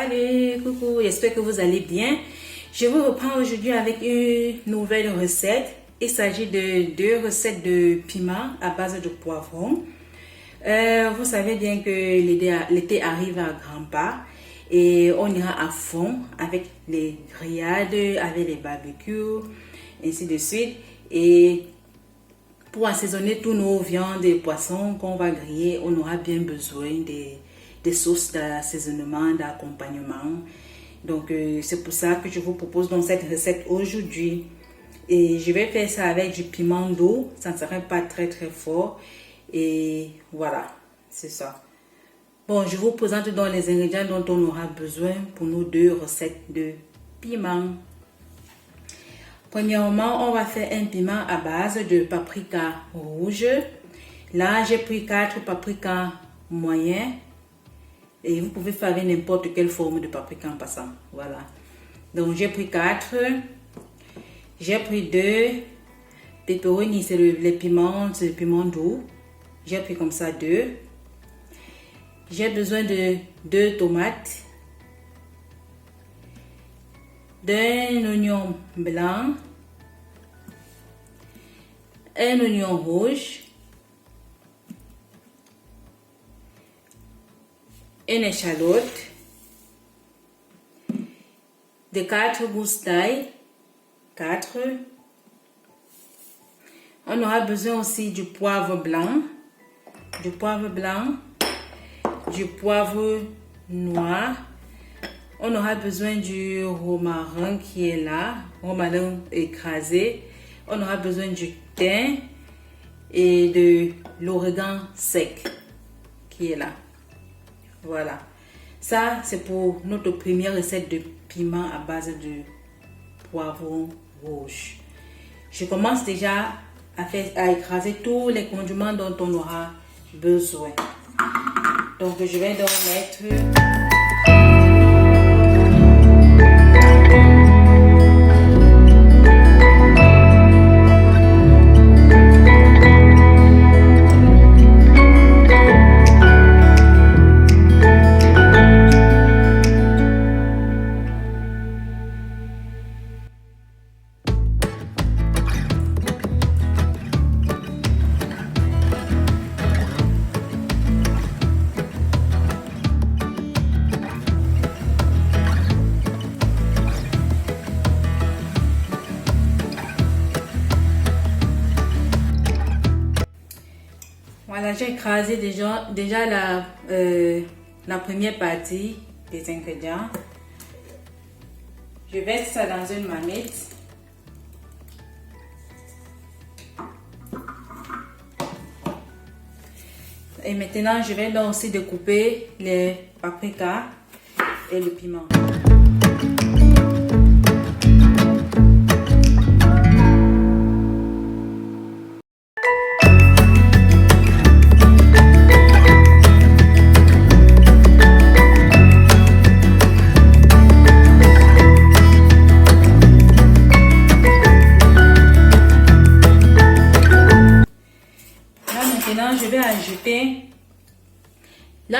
Salut, coucou, j'espère que vous allez bien. Je vous reprends aujourd'hui avec une nouvelle recette. Il s'agit de 2 recettes de piment à base de poivron. Vous savez bien que l'été arrive à grands pas et on ira à fond avec les grillades, avec les barbecues, ainsi de suite. Et pour assaisonner tous nos viandes et poissons qu'on va griller, on aura bien besoin des sauces d'assaisonnement, d'accompagnement. Donc, c'est pour ça que je vous propose dans cette recette aujourd'hui. Et je vais faire ça avec du piment doux. Ça ne serait pas très fort. Et voilà, c'est ça. Bon, je vous présente donc les ingrédients dont on aura besoin pour nos 2 recettes de piment. Premièrement, on va faire un piment à base de paprika rouge. Là, j'ai pris 4 paprikas moyens. Et vous pouvez faire avec n'importe quelle forme de paprika en passant. Voilà. Donc, j'ai pris 4. J'ai pris 2. Pepperoni, c'est les piments, c'est le piment doux. J'ai pris comme ça 2. J'ai besoin de 2 tomates. D'un oignon blanc. Un oignon rouge. Une échalote, de 4 gousses d'ail, 4. On aura besoin aussi du poivre blanc, du poivre noir. On aura besoin du romarin qui est là, romarin écrasé. On aura besoin du thym et de l'origan sec qui est là. Voilà, ça c'est pour notre première recette de piment à base de poivron rouge. Je commence déjà à écraser tous les condiments dont on aura besoin. Donc je vais donc mettre voilà, j'ai écrasé déjà la première partie des ingrédients. Je verse ça dans une marmite. Et maintenant, je vais donc aussi découper les paprikas et le piment.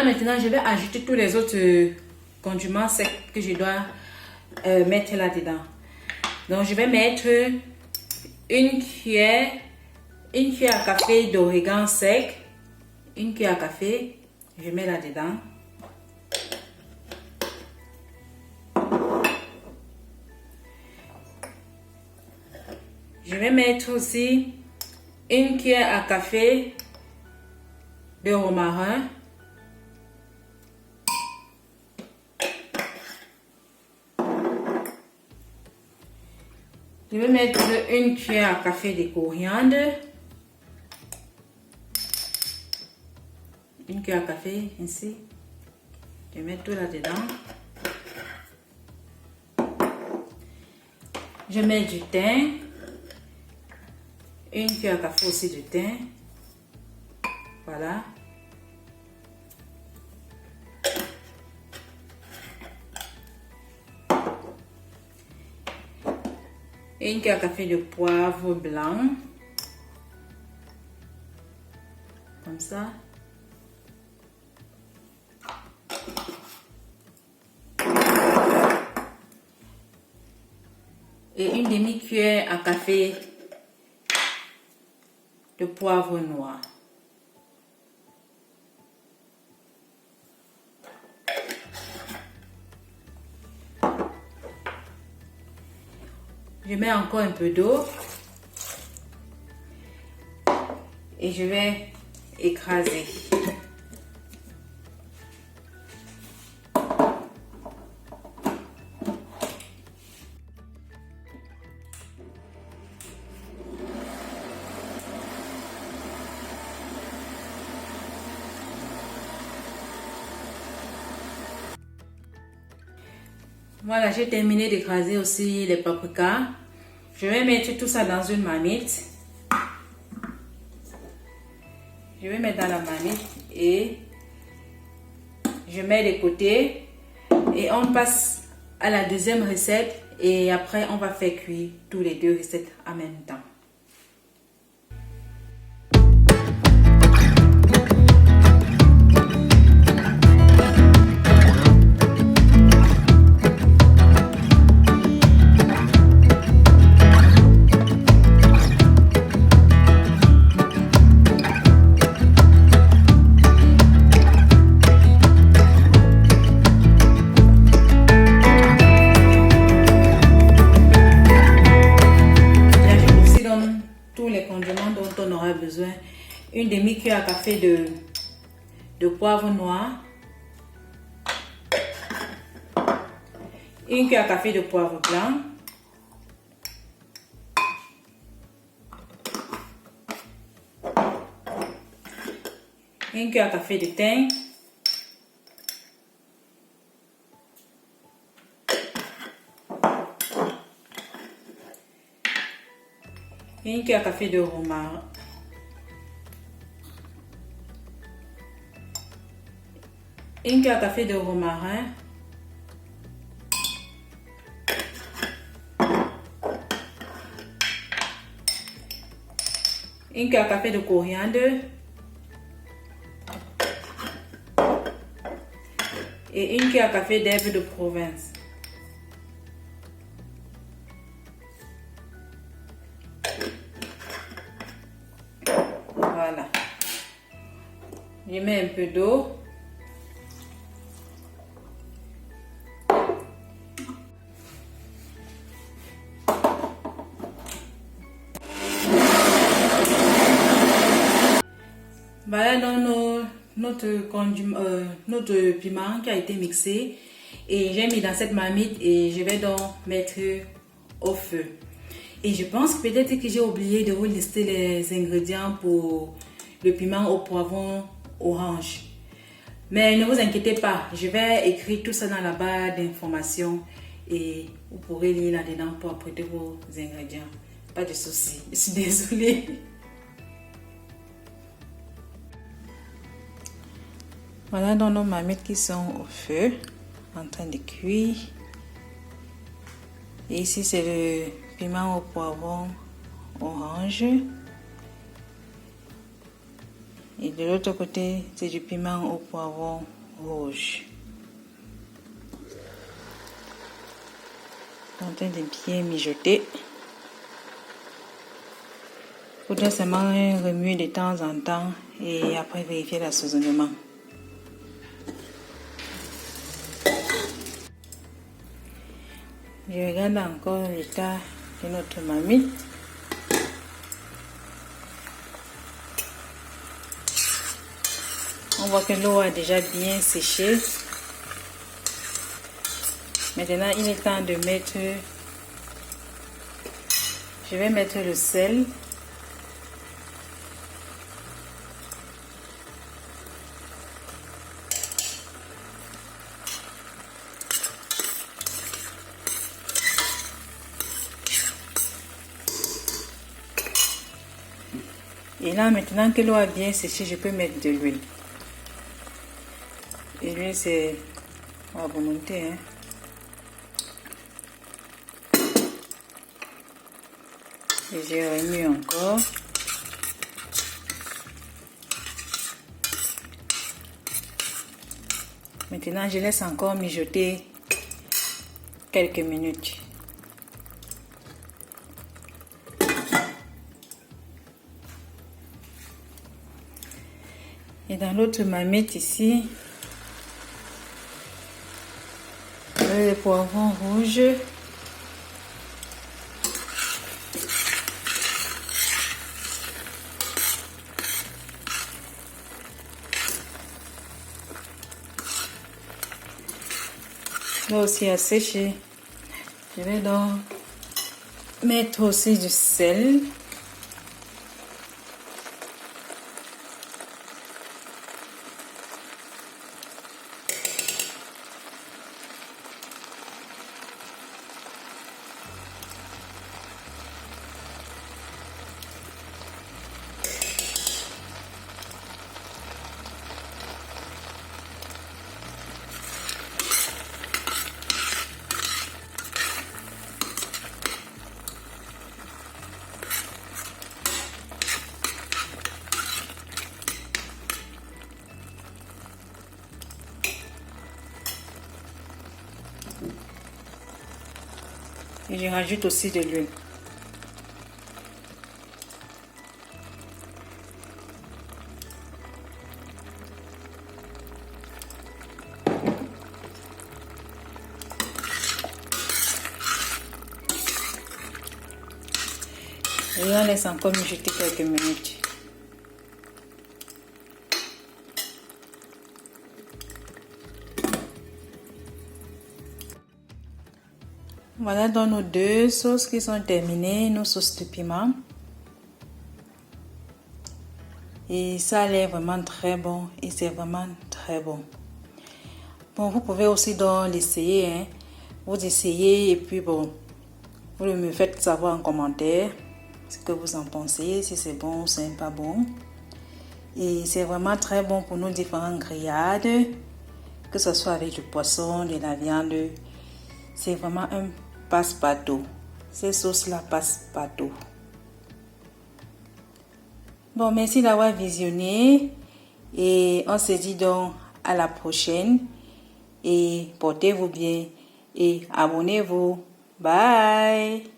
Maintenant, je vais ajouter tous les autres condiments secs que je dois mettre là-dedans. Donc, je vais mettre une cuillère à café d'origan sec. Une cuillère à café, je mets là-dedans. Je vais mettre aussi une cuillère à café de romarin. Je vais mettre une cuillère à café de coriandre. Une cuillère à café, ainsi. Je mets tout là-dedans. Je mets du thym. Une cuillère à café aussi de thym. Voilà. Une cuillère à café de poivre blanc. Comme ça. et une demi-cuillère à café de poivre noir. Je mets encore un peu d'eau et je vais écraser. Voilà, j'ai terminé d'écraser aussi les paprikas. Je vais mettre tout ça dans une marmite. Je vais mettre dans la marmite et je mets de côté. Et on passe à la deuxième recette. Et après, on va faire cuire tous les deux recettes en même temps. Dont on aura besoin, une demi-cuillère à café de poivre noir, une cuillère à café de poivre blanc, une cuillère à café de thym, une cuillère à café de romarin, une cuillère à café de romarin, une cuillère à café de coriandre et une cuillère à café d'herbes de Provence. Voilà. Je mets un peu d'eau. Voilà donc notre piment qui a été mixé et j'ai mis dans cette marmite et je vais donc mettre au feu. Et je pense peut-être que j'ai oublié de vous lister les ingrédients pour le piment au poivron orange. Mais ne vous inquiétez pas, je vais écrire tout ça dans la barre d'informations et vous pourrez lire là-dedans pour apporter vos ingrédients. Pas de souci, je suis désolée. Voilà donc nos marmites qui sont au feu, en train de cuire. Et ici c'est le piment au poivron orange. Et de l'autre côté, c'est du piment au poivron rouge. En train de bien mijoter. Il faudra seulement remuer de temps en temps et après vérifier l'assaisonnement. Je regarde encore l'état de notre marmite. On voit que l'eau a déjà bien séché. Maintenant, il est temps de mettre... Je vais mettre le sel. Et là, maintenant que l'eau a bien séché, je peux mettre de l'huile. Et l'huile, c'est à volonté. Et je remue encore. Maintenant, je laisse encore mijoter quelques minutes. Et dans l'autre marmite ici, le poivron rouge. Là aussi à sécher. Je vais donc mettre aussi du sel. Et je rajoute aussi de l'huile. Et on laisse encore mijoter quelques minutes. Voilà donc nos deux sauces qui sont terminées, nos sauces de piment. Et ça a l'air vraiment très bon et c'est vraiment très bon. Bon, vous pouvez aussi donc l'essayer, hein. Vous essayez et puis bon, vous me faites savoir en commentaire ce que vous en pensez, si c'est bon ou c'est pas bon. Et c'est vraiment très bon pour nos différentes grillades, que ce soit avec du poisson, de la viande. C'est vraiment un passe-partout. Ces sauces-là passent partout. Bon, merci d'avoir visionné et on se dit donc à la prochaine et portez-vous bien et abonnez-vous. Bye!